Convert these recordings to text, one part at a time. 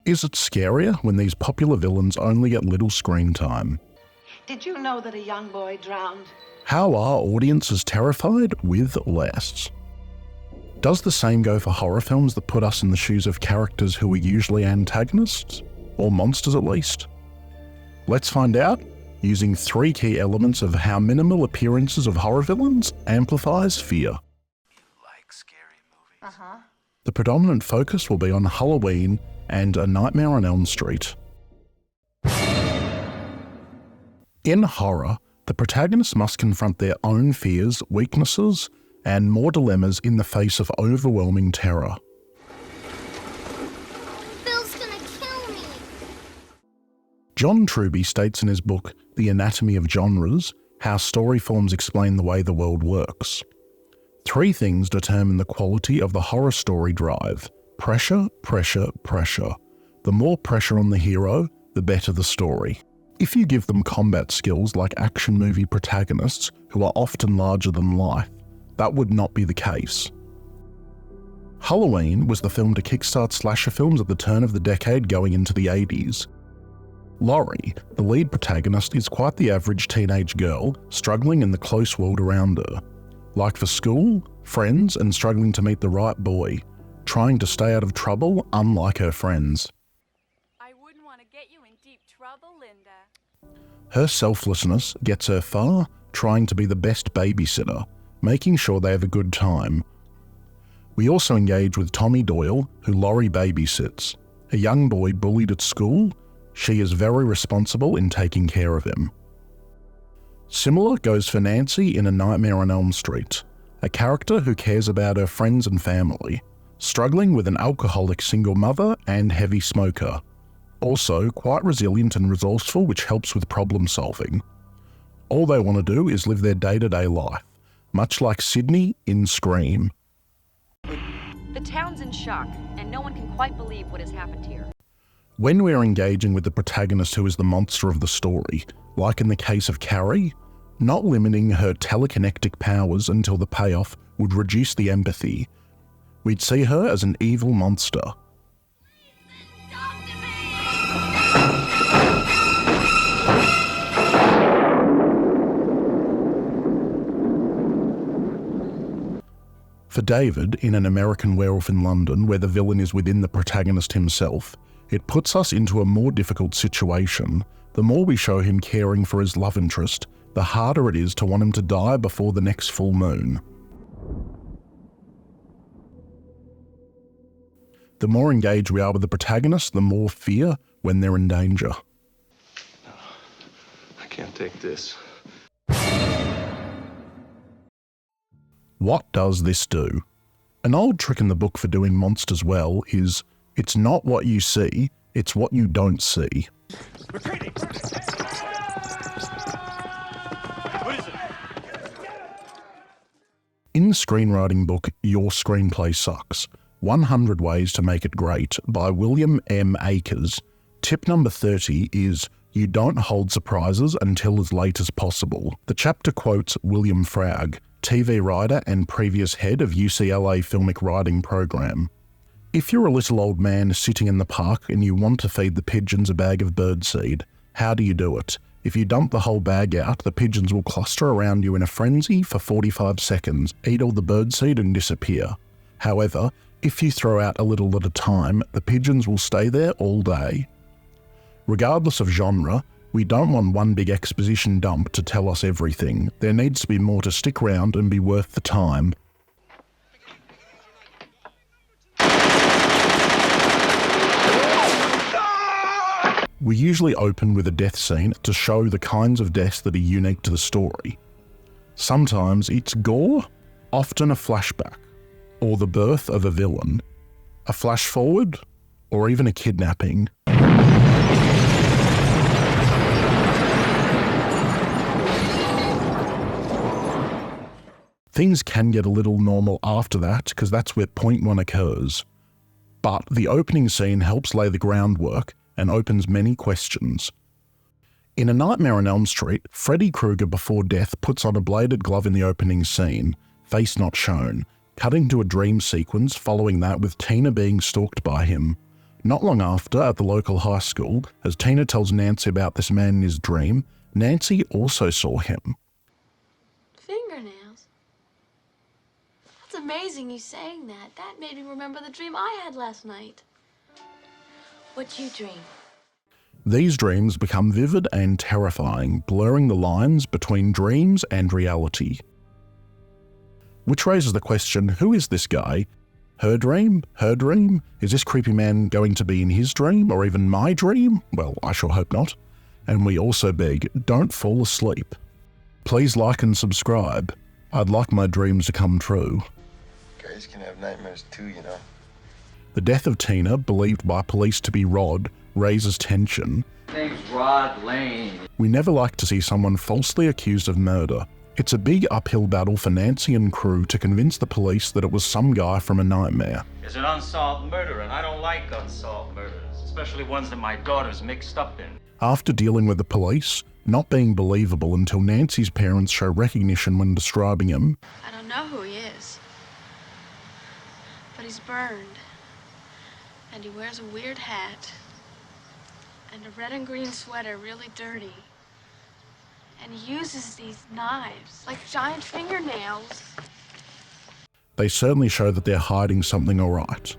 Is it scarier when these popular villains only get little screen time? Did you know that a young boy drowned? How are audiences terrified with less? Does the same go for horror films that put us in the shoes of characters who are usually antagonists? Or monsters at least? Let's find out using 3 key elements of how minimal appearances of horror villains amplifies fear. You like scary movies? The predominant focus will be on Halloween and A Nightmare on Elm Street. In horror, the protagonists must confront their own fears, weaknesses, and more dilemmas in the face of overwhelming terror. Bill's gonna kill me! John Truby states in his book, The Anatomy of Genres, how story forms explain the way the world works. 3 things determine the quality of the horror story drive: pressure, pressure, pressure. The more pressure on the hero, the better the story. If you give them combat skills like action movie protagonists who are often larger than life, that would not be the case. Halloween was the film to kickstart slasher films at the turn of the decade going into the 80s. Laurie, the lead protagonist, is quite the average teenage girl, struggling in the close world around her. Like for school, friends, and struggling to meet the right boy, trying to stay out of trouble unlike her friends. I wouldn't want to get you in deep trouble, Linda. Her selflessness gets her far, trying to be the best babysitter, making sure they have a good time. We also engage with Tommy Doyle, who Laurie babysits. A young boy bullied at school, she is very responsible in taking care of him. Similar goes for Nancy in A Nightmare on Elm Street, a character who cares about her friends and family, struggling with an alcoholic single mother and heavy smoker. Also quite resilient and resourceful, which helps with problem solving. All they want to do is live their day-to-day life, much like Sydney in Scream. The town's in shock, and no one can quite believe what has happened here. When we're engaging with the protagonist who is the monster of the story, like in the case of Carrie, not limiting her telekinetic powers until the payoff would reduce the empathy. We'd see her as an evil monster. For David, in An American Werewolf in London, where the villain is within the protagonist himself, it puts us into a more difficult situation. The more we show him caring for his love interest, the harder it is to want him to die before the next full moon. The more engaged we are with the protagonist, the more fear when they're in danger. I can't take this. What does this do? An old trick in the book for doing monsters well is, it's not what you see, it's what you don't see. Retreating! What is it? In the screenwriting book, Your Screenplay Sucks, 100 Ways to Make It Great by William M. Akers, tip number 30 is, you don't hold surprises until as late as possible. The chapter quotes William Fragg, TV writer and previous head of UCLA Filmic Writing Program. If you're a little old man sitting in the park and you want to feed the pigeons a bag of birdseed, how do you do it? If you dump the whole bag out, the pigeons will cluster around you in a frenzy for 45 seconds, eat all the birdseed and disappear. However, if you throw out a little at a time, the pigeons will stay there all day. Regardless of genre, we don't want one big exposition dump to tell us everything. There needs to be more to stick around and be worth the time. We usually open with a death scene to show the kinds of deaths that are unique to the story. Sometimes it's gore, often a flashback, or the birth of a villain, a flash forward, or even a kidnapping. Things can get a little normal after that because that's where point one occurs. But the opening scene helps lay the groundwork and opens many questions. In A Nightmare on Elm Street, Freddy Krueger before death puts on a bladed glove in the opening scene, face not shown, cutting to a dream sequence following that with Tina being stalked by him. Not long after, at the local high school, as Tina tells Nancy about this man in his dream, Nancy also saw him. Fingernails? That's amazing you saying that. That made me remember the dream I had last night. What'd you dream? These dreams become vivid and terrifying, blurring the lines between dreams and reality. Which raises the question, who is this guy? Her dream? Her dream? Is this creepy man going to be in his dream, or even my dream? Well, I sure hope not. And we also beg, don't fall asleep. Please like and subscribe. I'd like my dreams to come true. Guys can have nightmares too, you know. The death of Tina, believed by police to be Rod, raises tension. Name's Rod Lane. We never like to see someone falsely accused of murder. It's a big uphill battle for Nancy and crew to convince the police that it was some guy from a nightmare. It's an unsolved murder, and I don't like unsolved murders, especially ones that my daughter's mixed up in. After dealing with the police, not being believable until Nancy's parents show recognition when describing him. I don't know who he is, but he's burned, and he wears a weird hat, and a red and green sweater, really dirty. And he uses these knives, like giant fingernails. They certainly show that they're hiding something alright.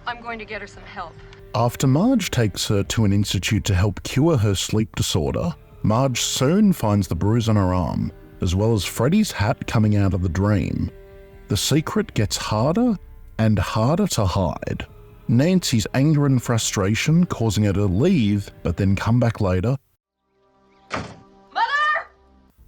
I'm going to get her some help. After Marge takes her to an institute to help cure her sleep disorder, Marge soon finds the bruise on her arm, as well as Freddy's hat coming out of the dream. The secret gets harder and harder to hide. Nancy's anger and frustration causing her to leave, but then come back later,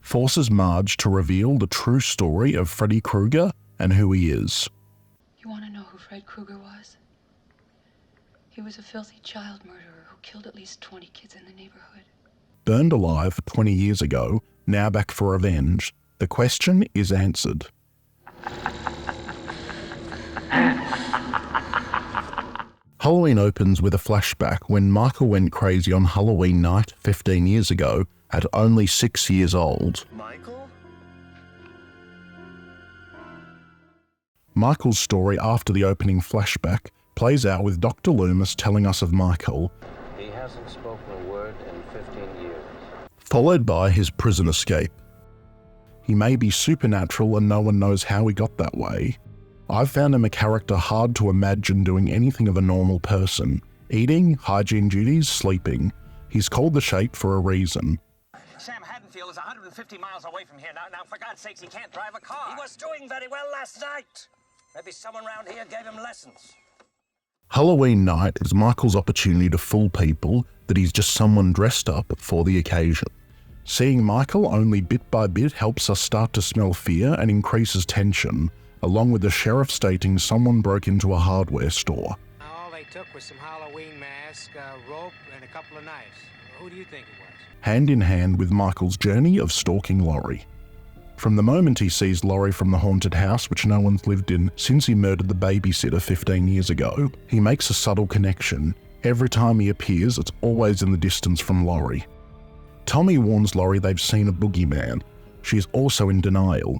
forces Marge to reveal the true story of Freddy Krueger and who he is. You want to know who Fred Krueger was? He was a filthy child murderer who killed at least 20 kids in the neighborhood. Burned alive 20 years ago, now back for revenge, the question is answered. Halloween opens with a flashback when Michael went crazy on Halloween night 15 years ago at only 6 years old. Michael? Michael's story after the opening flashback plays out with Dr. Loomis telling us of Michael. He hasn't spoken a word in 15 years. Followed by his prison escape. He may be supernatural and no one knows how he got that way. I've found him a character hard to imagine doing anything of a normal person. Eating, hygiene duties, sleeping. He's called the Shape for a reason. Sam Haddonfield is 150 miles away from here. Now, for God's sakes, he can't drive a car. He was doing very well last night. Maybe someone around here gave him lessons. Halloween night is Michael's opportunity to fool people that he's just someone dressed up for the occasion. Seeing Michael only bit by bit helps us start to smell fear and increases tension, along with the sheriff stating someone broke into a hardware store. All they took was some Halloween mask, rope, and a couple of knives. Who do you think it was? Hand in hand with Michael's journey of stalking Laurie. From the moment he sees Laurie from the haunted house which no one's lived in since he murdered the babysitter 15 years ago, he makes a subtle connection. Every time he appears, it's always in the distance from Laurie. Tommy warns Laurie they've seen a boogeyman. She is also in denial.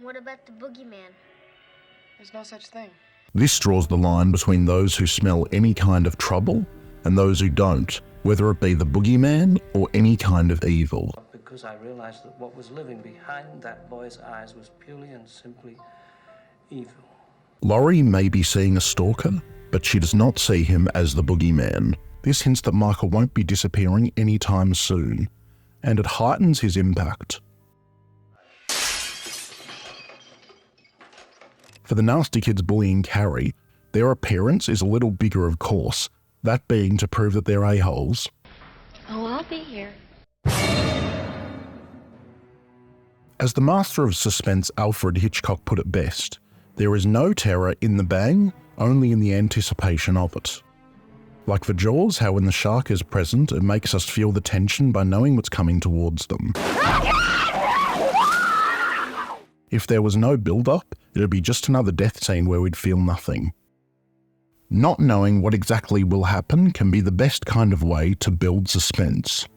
What about the boogeyman? There's no such thing. This draws the line between those who smell any kind of trouble and those who don't, whether it be the boogeyman or any kind of evil. Because I realized that what was living behind that boy's eyes was purely and simply evil. Laurie may be seeing a stalker, but she does not see him as the boogeyman. This hints that Michael won't be disappearing anytime soon, and it heightens his impact. For the nasty kids bullying Carrie, their appearance is a little bigger, of course, that being to prove that they're a-holes. Oh, I'll be here. As the master of suspense Alfred Hitchcock put it best, there is no terror in the bang, only in the anticipation of it. Like for Jaws, how when the shark is present, it makes us feel the tension by knowing what's coming towards them. If there was no build-up, it would be just another death scene where we'd feel nothing. Not knowing what exactly will happen can be the best kind of way to build suspense.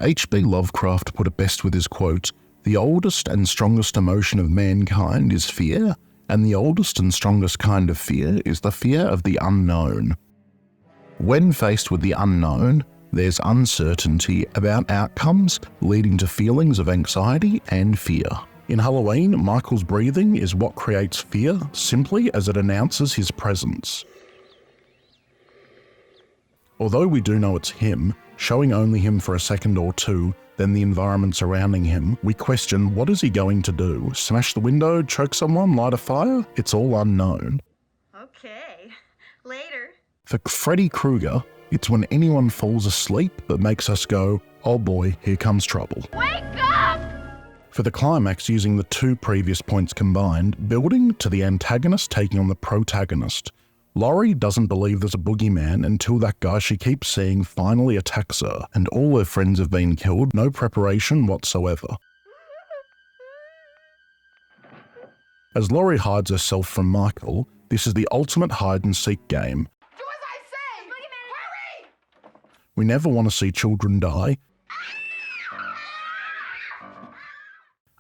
H.P. Lovecraft put it best with his quote, "The oldest and strongest emotion of mankind is fear, And the oldest and strongest kind of fear is the fear of the unknown. When faced with the unknown, there's uncertainty about outcomes, leading to feelings of anxiety and fear. In Halloween, Michael's breathing is what creates fear simply as it announces his presence. Although we do know it's him, showing only him for a second or two, then the environment surrounding him, we question what is he going to do? Smash the window, choke someone, light a fire? It's all unknown. Okay, later. For Freddy Krueger, it's when anyone falls asleep that makes us go, oh boy, here comes trouble. Wake up! For the climax, using the two previous points combined, building to the antagonist taking on the protagonist. Laurie doesn't believe there's a boogeyman until that guy she keeps seeing finally attacks her, and all her friends have been killed, no preparation whatsoever. As Laurie hides herself from Michael, this is the ultimate hide-and-seek game. Do as I say! Boogeyman, hurry! We never want to see children die,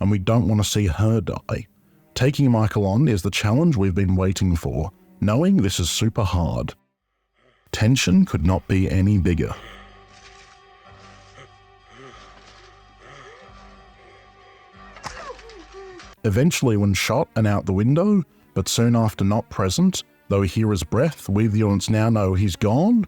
and we don't want to see her die. Taking Michael on is the challenge we've been waiting for, knowing this is super hard. Tension could not be any bigger. Eventually when shot and out the window, but soon after not present, though we hear his breath, we the audience now know he's gone.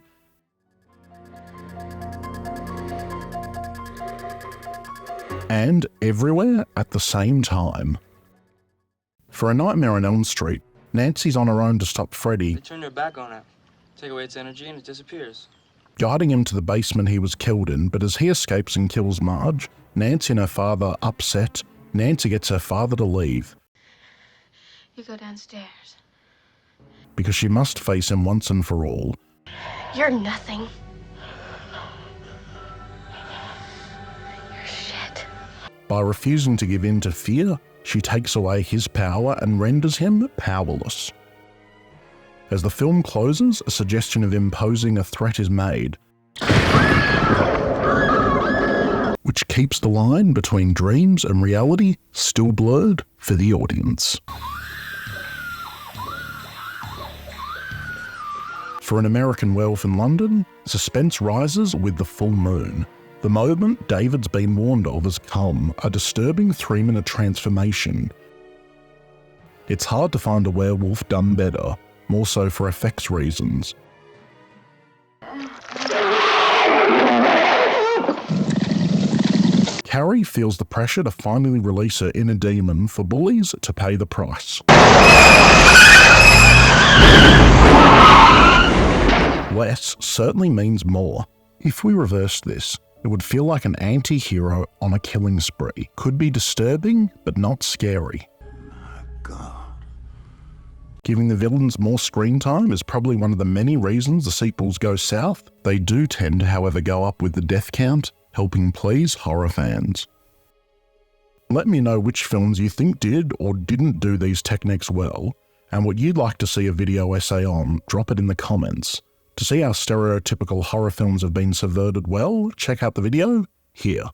And everywhere at the same time. For A Nightmare on Elm Street, Nancy's on her own to stop Freddy. They turn their back on it, take away its energy, and it disappears. Guiding him to the basement he was killed in, but as he escapes and kills Marge, Nancy and her father upset. Nancy gets her father to leave. You go downstairs. Because she must face him once and for all. You're nothing. You're shit. By refusing to give in to fear, she takes away his power and renders him powerless. As the film closes, a suggestion of him posing a threat is made, which keeps the line between dreams and reality still blurred for the audience. For An American Werewolf in London, suspense rises with the full moon. The moment David's been warned of has come, a disturbing 3-minute transformation. It's hard to find a werewolf done better, more so for effects reasons. Carrie feels the pressure to finally release her inner demon for bullies to pay the price. Less certainly means more. If we reverse this, it would feel like an anti-hero on a killing spree. Could be disturbing, but not scary. My God. Giving the villains more screen time is probably one of the many reasons the sequels go south. They do tend to, however, go up with the death count, helping please horror fans. Let me know which films you think did or didn't do these techniques well, and what you'd like to see a video essay on, drop it in the comments. To see how stereotypical horror films have been subverted well, check out the video here.